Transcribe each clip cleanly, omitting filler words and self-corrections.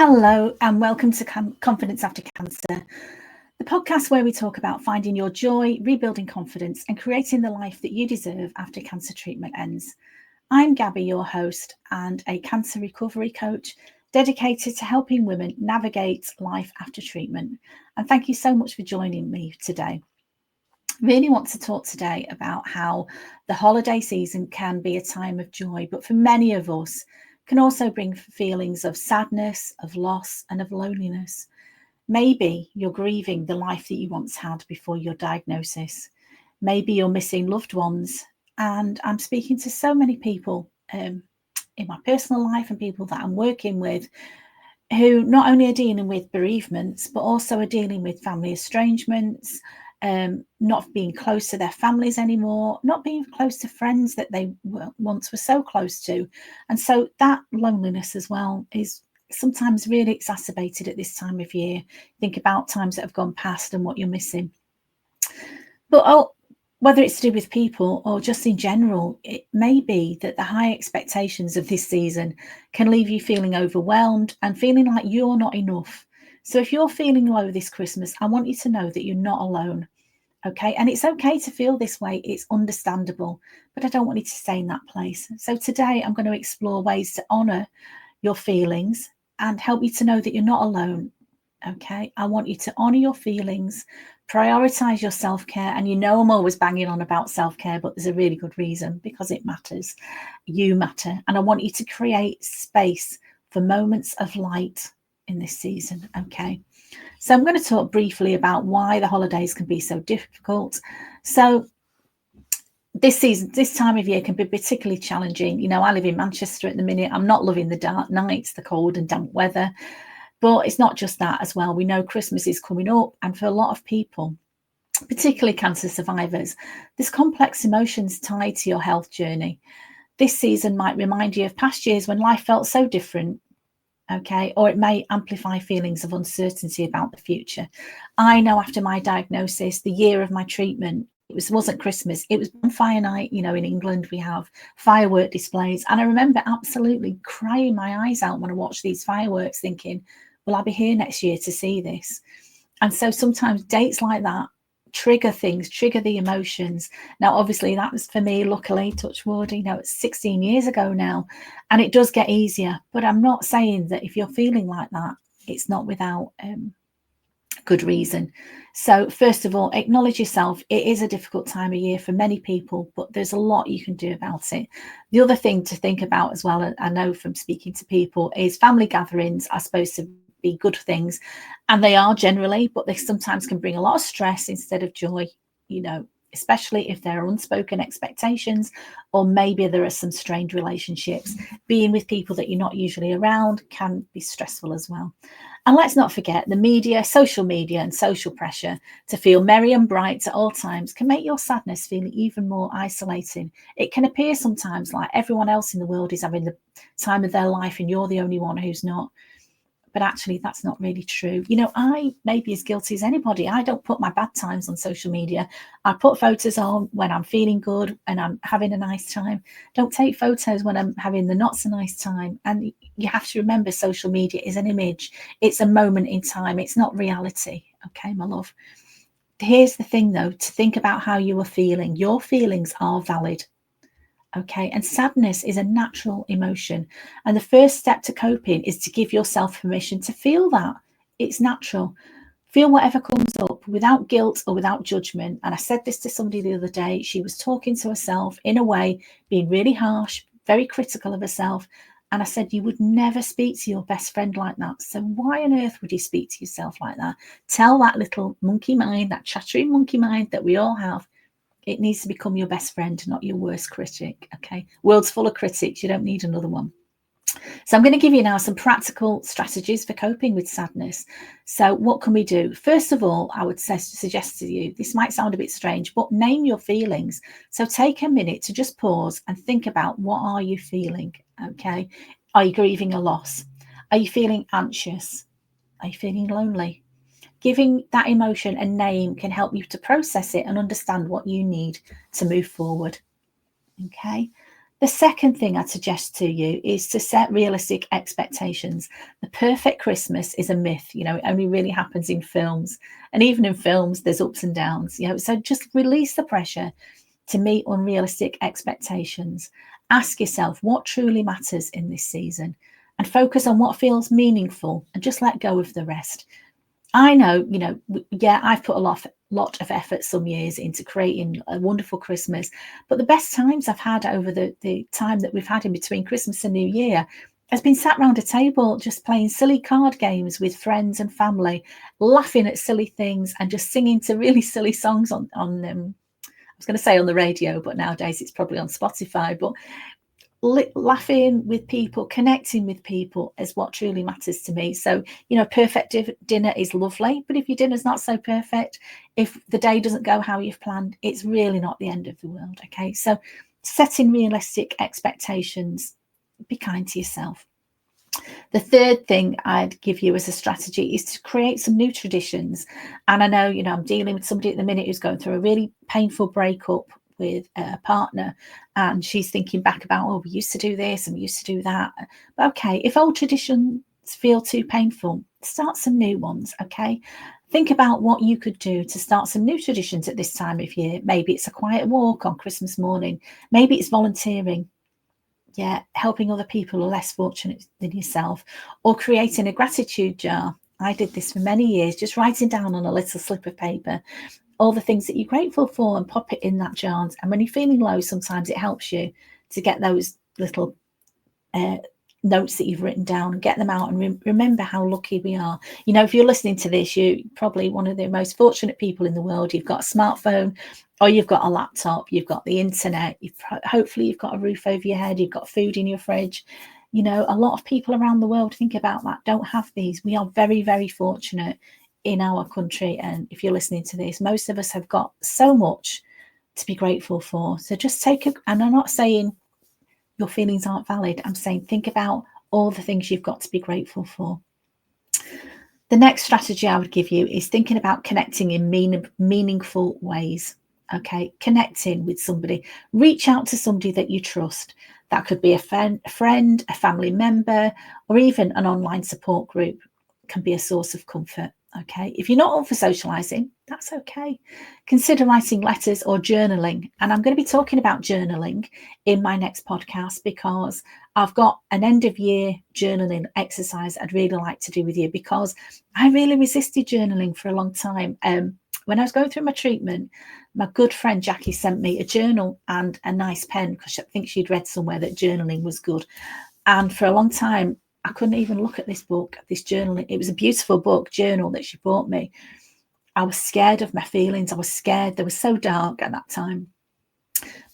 Hello and welcome to Confidence After Cancer, the podcast where we talk about finding your joy, rebuilding confidence and creating the life that you deserve after cancer treatment ends. I'm Gabby, your host and a cancer recovery coach dedicated to helping women navigate life after treatment. And thank you so much for joining me today. Really want to talk today about how the holiday season can be a time of joy, but for many of us can also bring feelings of sadness, of loss, and of loneliness. Maybe you're grieving the life that you once had before your diagnosis. Maybe you're missing loved ones. And I'm speaking to so many people in my personal life and people that I'm working with who not only are dealing with bereavements, but also are dealing with family estrangements, not being close to their families anymore, not being close to friends that they once were so close to. And so that loneliness as well is sometimes really exacerbated at this time of year. Think about times that have gone past and what you're missing. But whether it's to do with people or just in general, it may be that the high expectations of this season can leave you feeling overwhelmed and feeling like you're not enough. So if you're feeling low this Christmas, I want you to know that you're not alone. Okay. And it's okay to feel this way. It's understandable, but I don't want you to stay in that place. So today I'm going to explore ways to honor your feelings and help you to know that you're not alone. Okay. I want you to honor your feelings, prioritize your self-care. And you know, I'm always banging on about self-care, but there's a really good reason, because it matters. You matter. And I want you to create space for moments of light in this season. Okay. So I'm going to talk briefly about why the holidays can be so difficult. So this season, this time of year can be particularly challenging. You know, I live in Manchester at the minute. I'm not loving the dark nights, the cold and damp weather, but it's not just that as well. We know Christmas is coming up, and for a lot of people, particularly cancer survivors, there's complex emotions tied to your health journey. This season might remind you of past years when life felt so different. Okay, or it may amplify feelings of uncertainty about the future. I know after my diagnosis, the year of my treatment, wasn't Christmas, it was bonfire night. You know, in England we have firework displays, and I remember absolutely crying my eyes out when I watched these fireworks, thinking, will I be here next year to see this? And so sometimes dates like that trigger things, trigger the emotions. Now, obviously, that was for me, luckily, touch wood, you know, it's 16 years ago now, and it does get easier. But I'm not saying that if you're feeling like that, it's not without good reason. So first of all, acknowledge yourself. It is a difficult time of year for many people, but there's a lot you can do about it. The other thing to think about as well, I know from speaking to people, is family gatherings are supposed to be good things, and they are generally, but they sometimes can bring a lot of stress instead of joy, you know, especially if there are unspoken expectations, or maybe there are some strained relationships. Being with people that you're not usually around can be stressful as well. And let's not forget the media, social media and social pressure to feel merry and bright at all times can make your sadness feel even more isolating. It can appear sometimes like everyone else in the world is having the time of their life and you're the only one who's not. But actually, that's not really true. You know, I may be as guilty as anybody. I don't put my bad times on social media. I put photos on when I'm feeling good and I'm having a nice time. Don't take photos when I'm having the not so nice time. And you have to remember, social media is an image. It's a moment in time. It's not reality. Okay, my love. Here's the thing, though, to think about how you are feeling. Your feelings are valid. Okay, and sadness is a natural emotion. And the first step to coping is to give yourself permission to feel that. It's natural. Feel whatever comes up without guilt or without judgment. And I said this to somebody the other day. She was talking to herself in a way, being really harsh, very critical of herself. And I said, you would never speak to your best friend like that. So why on earth would you speak to yourself like that? Tell that little monkey mind, that chattering monkey mind that we all have, it needs to become your best friend, not your worst critic. Okay, world's full of critics. You don't need another one. So I'm going to give you now some practical strategies for coping with sadness. So what can we do? First of all, I would suggest to you, this might sound a bit strange, but name your feelings. So take a minute to just pause and think about, what are you feeling? Okay, are you grieving a loss? Are you feeling anxious? Are you feeling lonely? Giving that emotion a name can help you to process it and understand what you need to move forward. Okay. The second thing I'd suggest to you is to set realistic expectations. The perfect Christmas is a myth. You know, it only really happens in films. And even in films, there's ups and downs. You know, so just release the pressure to meet unrealistic expectations. Ask yourself what truly matters in this season and focus on what feels meaningful and just let go of the rest. I know, you know, yeah, I've put a lot of effort some years into creating a wonderful Christmas, but the best times I've had over the time that we've had in between Christmas and New Year has been sat round a table just playing silly card games with friends and family, laughing at silly things and just singing to really silly songs on I was going to say on the radio, but nowadays it's probably on Spotify. But laughing with people, connecting with people is what truly matters to me. So, you know, perfect dinner is lovely, but if your dinner's not so perfect, if the day doesn't go how you've planned, it's really not the end of the world. Okay, so setting realistic expectations, be kind to yourself. The third thing I'd give you as a strategy is to create some new traditions. And I know, you know, I'm dealing with somebody at the minute who's going through a really painful breakup with a partner, and she's thinking back about, oh, we used to do this and we used to do that. But okay, if old traditions feel too painful, start some new ones. Okay, think about what you could do to start some new traditions at this time of year. Maybe it's a quiet walk on Christmas morning, maybe it's volunteering, yeah, helping other people who are less fortunate than yourself, or creating a gratitude jar. I did this for many years, just writing down on a little slip of paper all the things that you're grateful for and pop it in that jar. And when you're feeling low, sometimes it helps you to get those little notes that you've written down and get them out and remember how lucky we are. You know, if you're listening to this, you're probably one of the most fortunate people in the world. You've got a smartphone, or you've got a laptop, you've got the internet, hopefully you've got a roof over your head, you've got food in your fridge. You know, a lot of people around the world, think about that, don't have these. We are very, very fortunate in our country. And if you're listening to this, most of us have got so much to be grateful for. So just and I'm not saying your feelings aren't valid. I'm saying think about all the things you've got to be grateful for. The next strategy I would give you is thinking about connecting in meaningful ways. Okay, connecting with somebody. Reach out to somebody that you trust. That could be a friend, a family member, or even an online support group can be a source of comfort. Okay, if you're not up for socializing, that's okay. Consider writing letters or journaling. And I'm going to be talking about journaling in my next podcast because I've got an end of year journaling exercise I'd really like to do with you, because I really resisted journaling for a long time. When I was going through my treatment, my good friend Jackie sent me a journal and a nice pen because I think she'd read somewhere that journaling was good. And for a long time, I couldn't even look at this book, this journal. It was a beautiful book, journal that she bought me. I was scared of my feelings. I was scared. They were so dark at that time.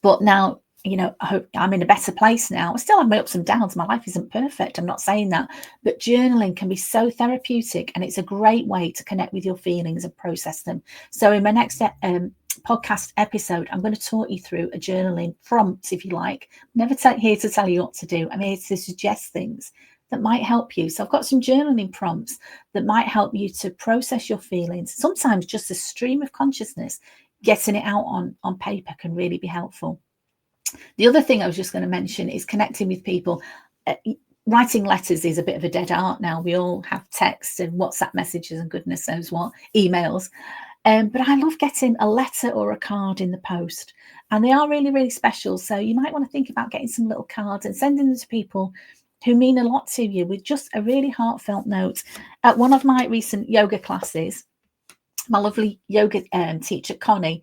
But now, you know, I hope I'm in a better place now. I still have my ups and downs. My life isn't perfect. I'm not saying that. But journaling can be so therapeutic, and it's a great way to connect with your feelings and process them. So in my next podcast episode, I'm going to talk you through a journaling prompt, if you like. I'm never here to tell you what to do. I'm here to suggest things that might help you. So I've got some journaling prompts that might help you to process your feelings. Sometimes just a stream of consciousness, getting it out on paper can really be helpful. The other thing I was just going to mention is connecting with people. Writing letters is a bit of a dead art now. We all have texts and WhatsApp messages and goodness knows what, emails. But I love getting a letter or a card in the post, and they are really, really special. So you might want to think about getting some little cards and sending them to people who mean a lot to you with just a really heartfelt note. At one of my recent yoga classes, my lovely yoga teacher, Connie,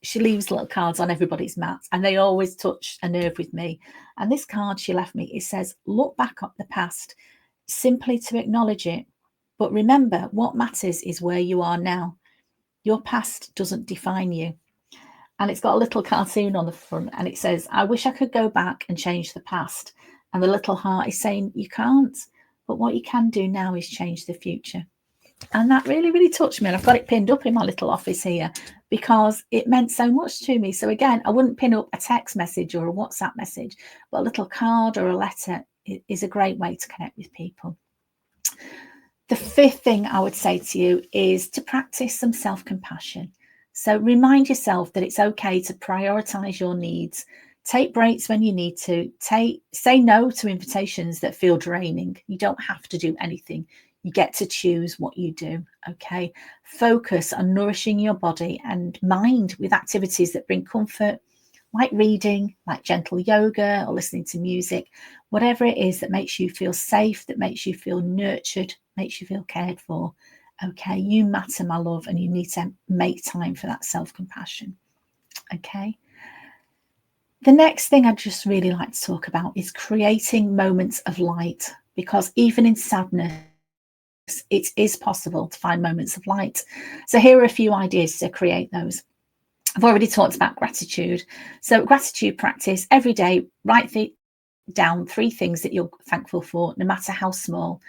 she leaves little cards on everybody's mats, and they always touch a nerve with me. And this card she left me, it says, look back at the past simply to acknowledge it. But remember, what matters is where you are now. Your past doesn't define you. And it's got a little cartoon on the front, and it says, I wish I could go back and change the past. And the little heart is saying, you can't. But what you can do now is change the future. And that really, really touched me. And I've got it pinned up in my little office here because it meant so much to me. So again, I wouldn't pin up a text message or a WhatsApp message, but a little card or a letter is a great way to connect with people. The fifth thing I would say to you is to practice some self-compassion. So remind yourself that it's okay to prioritize your needs, Take breaks when you need to. Say no to invitations that feel draining. You don't have to do anything. You get to choose what you do, okay? Focus on nourishing your body and mind with activities that bring comfort, like reading, like gentle yoga or listening to music, whatever it is that makes you feel safe, that makes you feel nurtured, makes you feel cared for. Okay, you matter, my love, and you need to make time for that self-compassion. Okay. The next thing I'd just really like to talk about is creating moments of light, because even in sadness, it is possible to find moments of light. So here are a few ideas to create those. I've already talked about gratitude. So gratitude practice every day, write down 3 things that you're thankful for, no matter how small.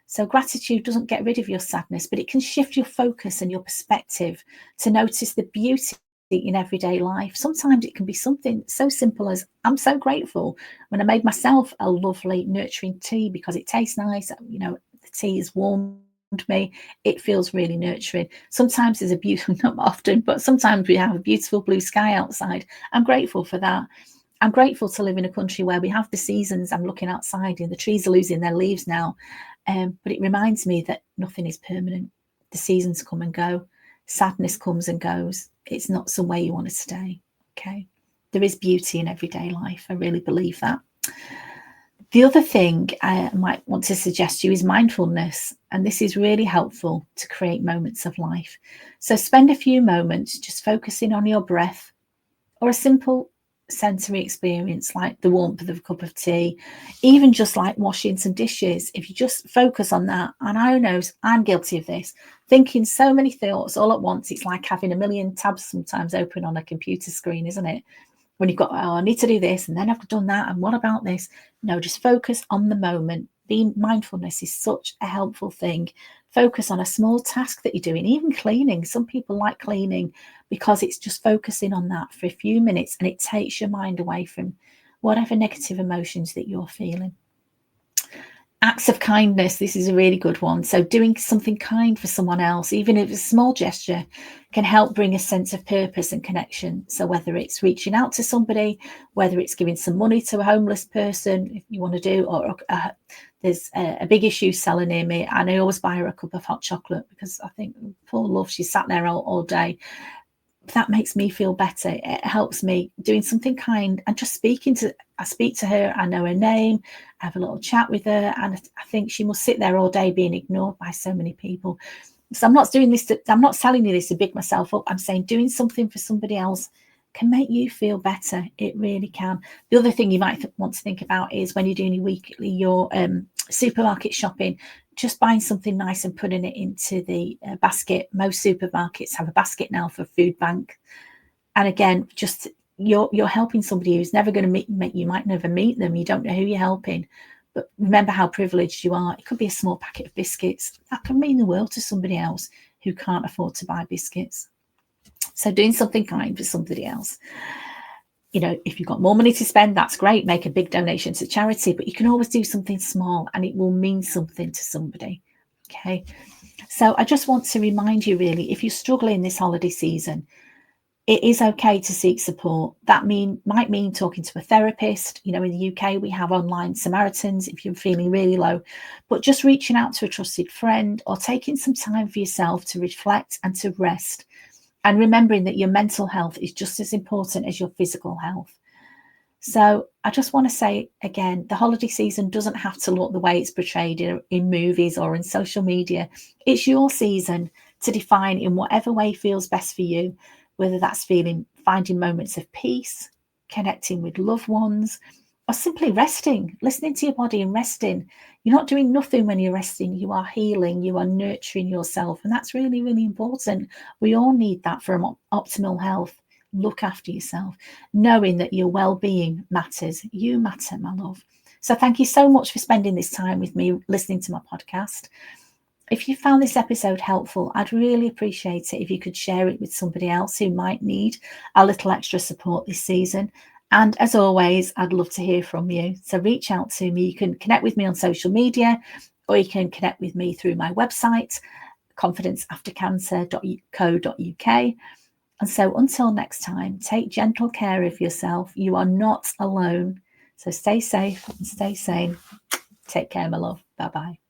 So gratitude doesn't get rid of your sadness, but it can shift your focus and your perspective to notice the beauty in everyday life. Sometimes it can be something so simple as, I'm so grateful when I made myself a lovely nurturing tea because it tastes nice. You know, the tea has warmed me. It feels really nurturing. Sometimes there's a beautiful, not often, but sometimes we have a beautiful blue sky outside. I'm grateful for that. I'm grateful to live in a country where we have the seasons. I'm looking outside and the trees are losing their leaves now. But it reminds me that nothing is permanent. The seasons come and go. Sadness comes and goes. It's not somewhere you want to stay. Okay. There is beauty in everyday life. I really believe that. The other thing I might want to suggest to you is mindfulness. And this is really helpful to create moments of life. So spend a few moments just focusing on your breath, or a simple sensory experience like the warmth of a cup of tea, even just like washing some dishes. If you just focus on that, and I know I'm guilty of this, thinking so many thoughts all at once. It's like having a million tabs sometimes open on a computer screen, isn't it? When you've got, oh, I need to do this, and then I've done that, and what about this? No, just focus on the moment. Being mindfulness is such a helpful thing. Focus on a small task that you're doing, even cleaning. Some people like cleaning because it's just focusing on that for a few minutes, and it takes your mind away from whatever negative emotions that you're feeling. Acts of kindness, this is a really good one. So doing something kind for someone else, even if it's a small gesture, can help bring a sense of purpose and connection. So whether it's reaching out to somebody, whether it's giving some money to a homeless person, if you want to do, or there's a big issue seller near me, and I always buy her a cup of hot chocolate because I think, poor love, she sat there all day. That makes me feel better. It helps me doing something kind and just I speak to her, I know her name, I have a little chat with her, and I think she must sit there all day being ignored by so many people. So I'm not doing this I'm not selling you this to big myself up. I'm saying doing something for somebody else can make you feel better. It really can. The other thing you might want to think about is when you're doing your supermarket shopping, just buying something nice and putting it into the basket. Most supermarkets have a basket now for food bank. And again, just you're helping somebody who's never going to meet you might never meet them. You don't know who you're helping. But remember how privileged you are. It could be a small packet of biscuits. That can mean the world to somebody else who can't afford to buy biscuits. So doing something kind for somebody else. You know, if you've got more money to spend, that's great. Make a big donation to charity, but you can always do something small and it will mean something to somebody. Okay. So I just want to remind you, really, if you're struggling this holiday season, it is okay to seek support. That might mean talking to a therapist. You know, in the UK, we have online Samaritans if you're feeling really low, but just reaching out to a trusted friend or taking some time for yourself to reflect and to rest. And remembering that your mental health is just as important as your physical health. So I just want to say again, the holiday season doesn't have to look the way it's portrayed in movies or in social media. It's your season to define in whatever way feels best for you, whether that's finding moments of peace, connecting with loved ones, or simply resting, listening to your body and resting. You're not doing nothing when you're resting. You are healing, you are nurturing yourself. And that's really, really important. We all need that for optimal health. Look after yourself, knowing that your well-being matters. You matter, my love. So thank you so much for spending this time with me, listening to my podcast. If you found this episode helpful, I'd really appreciate it if you could share it with somebody else who might need a little extra support this season. And as always, I'd love to hear from you. So reach out to me. You can connect with me on social media, or you can connect with me through my website, confidenceaftercancer.co.uk. And so until next time, take gentle care of yourself. You are not alone. So stay safe and stay sane. Take care, my love. Bye-bye.